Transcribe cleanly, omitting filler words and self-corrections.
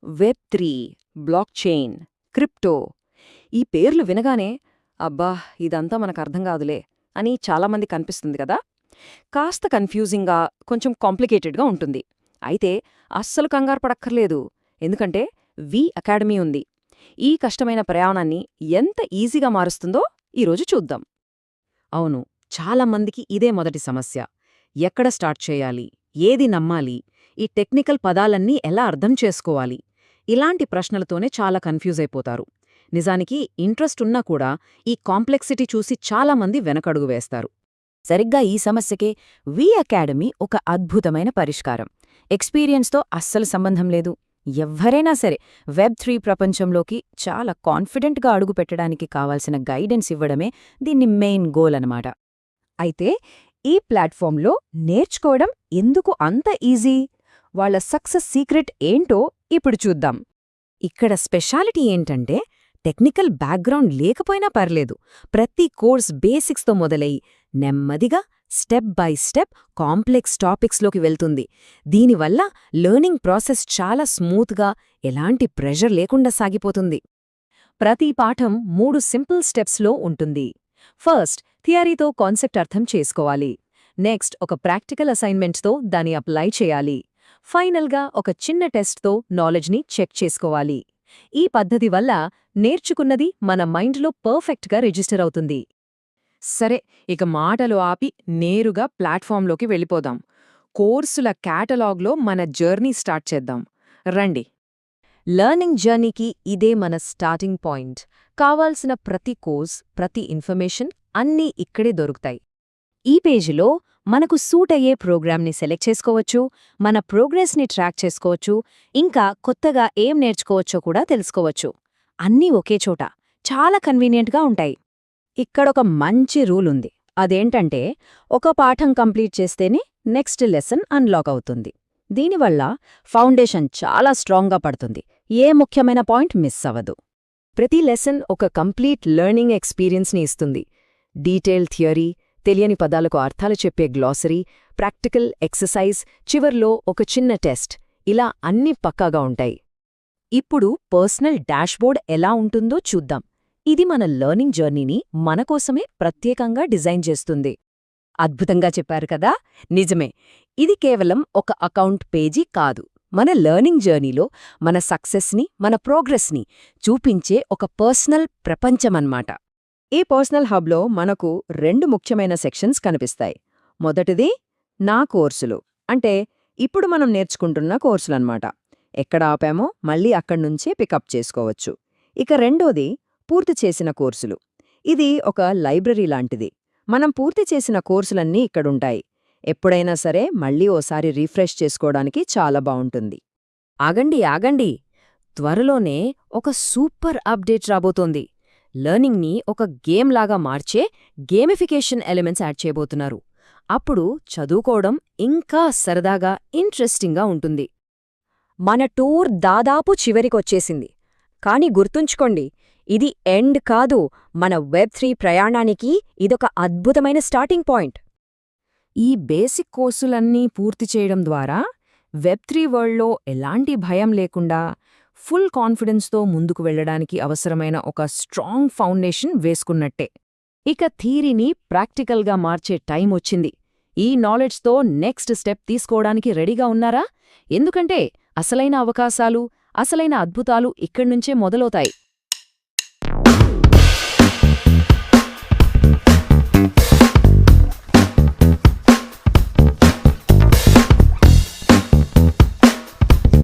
వెబ్3, blockchain, crypto ఈ పేర్లు వినగానే అబ్బా ఇదంతా మనకర్థం కాదులే అని చాలామంది కనిపిస్తుంది కదా. కాస్త కన్ఫ్యూజింగ్గా, కొంచెం కాంప్లికేటెడ్గా ఉంటుంది. అయితే అస్సలు కంగారు పడక్కర్లేదు. ఎందుకంటే వి అకాడమీ ఉంది. ఈ కష్టమైన ప్రయాణాన్ని ఎంత ఈజీగా మారుస్తుందో ఈరోజు చూద్దాం. అవును, చాలామందికి ఇదే మొదటి సమస్య. ఎక్కడ స్టార్ట్ చేయాలి, ఏది నమ్మాలి, ఈ టెక్నికల్ పదాలన్నీ ఎలా అర్థం చేసుకోవాలి, ఇలాంటి ప్రశ్నలతోనే చాలా కన్ఫ్యూజ్ అయిపోతారు. నిజానికి ఇంట్రెస్ట్ ఉన్నా కూడా ఈ కాంప్లెక్సిటీ చూసి చాలామంది వెనకడుగు వేస్తారు. సరిగ్గా ఈ సమస్యకే వి అకాడమీ ఒక అద్భుతమైన పరిష్కారం. ఎక్స్పీరియన్స్తో అస్సలు సంబంధం లేదు. ఎవ్వరైనా సరే వెబ్3 ప్రపంచంలోకి చాలా కాన్ఫిడెంట్గా అడుగుపెట్టడానికి కావాల్సిన గైడెన్స్ ఇవ్వడమే దీన్ని మెయిన్ గోల్ అనమాట. అయితే ఈ ప్లాట్ఫామ్లో నేర్చుకోవడం ఎందుకు అంత ఈజీ? వాళ్ళ సక్సెస్ సీక్రెట్ ఏంటో ఇప్పుడు చూద్దాం. ఇక్కడ స్పెషాలిటీ ఏంటంటే టెక్నికల్ బ్యాక్గ్రౌండ్ లేకపోయినా పర్లేదు. ప్రతి కోర్స్ బేసిక్స్తో మొదలై నెమ్మదిగా స్టెప్ బై స్టెప్ కాంప్లెక్స్ టాపిక్స్లోకి వెళ్తుంది. దీనివల్ల లెర్నింగ్ ప్రాసెస్ చాలా స్మూత్గా, ఎలాంటి ప్రెషర్ లేకుండా సాగిపోతుంది. ప్రతి పాఠం 3 సింపుల్ స్టెప్స్లో ఉంటుంది. ఫస్ట్, థియరీతో కాన్సెప్ట్ అర్థం చేసుకోవాలి. నెక్స్ట్, ఒక ప్రాక్టికల్ అసైన్మెంట్తో దాన్ని అప్లై చేయాలి. ఫైనల్గా ఒక చిన్న టెస్ట్తో నాలెడ్జ్ని చెక్ చేసుకోవాలి. ఈ పద్ధతి వల్ల నేర్చుకున్నది మన మైండ్లో పర్ఫెక్ట్గా రిజిస్టర్ అవుతుంది. సరే, ఇక మాటలు ఆపి నేరుగా ప్లాట్ఫామ్లోకి వెళ్ళిపోదాం. కోర్సుల క్యాటలాగ్లో మన జర్నీ స్టార్ట్ చేద్దాం. రండి. లెర్నింగ్ జర్నీకి ఇదే మన స్టార్టింగ్ పాయింట్. కావాల్సిన ప్రతి కోర్స్, ప్రతి ఇన్ఫర్మేషన్ అన్నీ ఇక్కడే దొరుకుతాయి. ఈ పేజీలో మనకు సూట్ అయ్యే ప్రోగ్రామ్ని సెలెక్ట్ చేసుకోవచ్చు, మన ప్రోగ్రెస్ని ట్రాక్ చేసుకోవచ్చు, ఇంకా కొత్తగా ఏం నేర్చుకోవచ్చో కూడా తెలుసుకోవచ్చు. అన్నీ ఒకే చోట, చాలా కన్వీనియంట్గా ఉంటాయి. ఇక్కడొక మంచి రూల్ ఉంది. అదేంటంటే ఒక పాఠం కంప్లీట్ చేస్తేనే నెక్స్ట్ లెసన్ అన్లాక్ అవుతుంది. దీనివల్ల ఫౌండేషన్ చాలా స్ట్రాంగ్గా పడుతుంది. ఏ ముఖ్యమైన పాయింట్ మిస్ అవ్వదు. ప్రతి లెసన్ ఒక కంప్లీట్ లెర్నింగ్ ఎక్స్పీరియన్స్ని ఇస్తుంది. డీటెయిల్ థియరీ, తెలియని పదాలకు అర్థాలు చెప్పే గ్లాసరీ, ప్రాక్టికల్ ఎక్సర్సైజ్, చివర్లో ఒక చిన్న టెస్ట్, ఇలా అన్నీ పక్కాగా ఉంటాయి. ఇప్పుడు పర్సనల్ డాష్బోర్డ్ ఎలా ఉంటుందో చూద్దాం. ఇది మన లెర్నింగ్ జర్నీని మనకోసమే ప్రత్యేకంగా డిజైన్ చేస్తుంది. అద్భుతంగా చెప్పారు కదా. నిజమే, ఇది కేవలం ఒక అకౌంట్ పేజీ కాదు. మన లెర్నింగ్ జర్నీలో మన సక్సెస్ని, మన ప్రోగ్రెస్ని చూపించే ఒక పర్సనల్ ప్రపంచమన్నమాట. ఈ పర్సనల్ హబ్లో మనకు 2 ముఖ్యమైన సెక్షన్స్ కనిపిస్తాయి. మొదటిది నా కోర్సులు, అంటే ఇప్పుడు మనం నేర్చుకుంటున్న కోర్సులన్నమాట. ఎక్కడ ఆపామో మళ్ళీ అక్కడ్నుంచే పికప్ చేసుకోవచ్చు. ఇక రెండోది పూర్తి చేసిన కోర్సులు. ఇది ఒక లైబ్రరీ లాంటిది. మనం పూర్తి చేసిన కోర్సులన్నీ ఇక్కడుంటాయి. ఎప్పుడైనా సరే మళ్ళీ ఓసారి రీఫ్రెష్ చేసుకోవడానికి చాలా బావుంటుంది. ఆగండి, త్వరలోనే ఒక సూపర్ అప్డేట్ రాబోతోంది. లెర్నింగ్ని ఒక గేమ్ లాగా మార్చే గేమిఫికేషన్ ఎలిమెంట్స్ యాడ్ చేయబోతున్నారు. అప్పుడు చదువుకోవడం ఇంకా సరదాగా, ఇంట్రెస్టింగ్గా ఉంటుంది. మన టూర్ దాదాపు చివరికొచ్చేసింది. కానీ గుర్తుంచుకోండి, ఇది ఎండ్ కాదు. మన వెబ్3 ప్రయాణానికి ఇదొక అద్భుతమైన స్టార్టింగ్ పాయింట్. ఈ బేసిక్ కోర్సులన్నీ పూర్తి చేయడం ద్వారా వెబ్3 వరల్డ్లో ఎలాంటి భయం లేకుండా ఫుల్ కాన్ఫిడెన్స్తో ముందుకు వెళ్లడానికి అవసరమైన ఒక స్ట్రాంగ్ ఫౌండేషన్ వేసుకున్నట్టే. ఇక థియరీని ప్రాక్టికల్గా మార్చే టైం వచ్చింది. ఈ నాలెడ్జ్తో నెక్స్ట్ స్టెప్ తీసుకోవడానికి రెడీగా ఉన్నారా? ఎందుకంటే అసలైన అవకాశాలు, అసలైన అద్భుతాలు ఇక్కడ్నుంచే మొదలవుతాయి.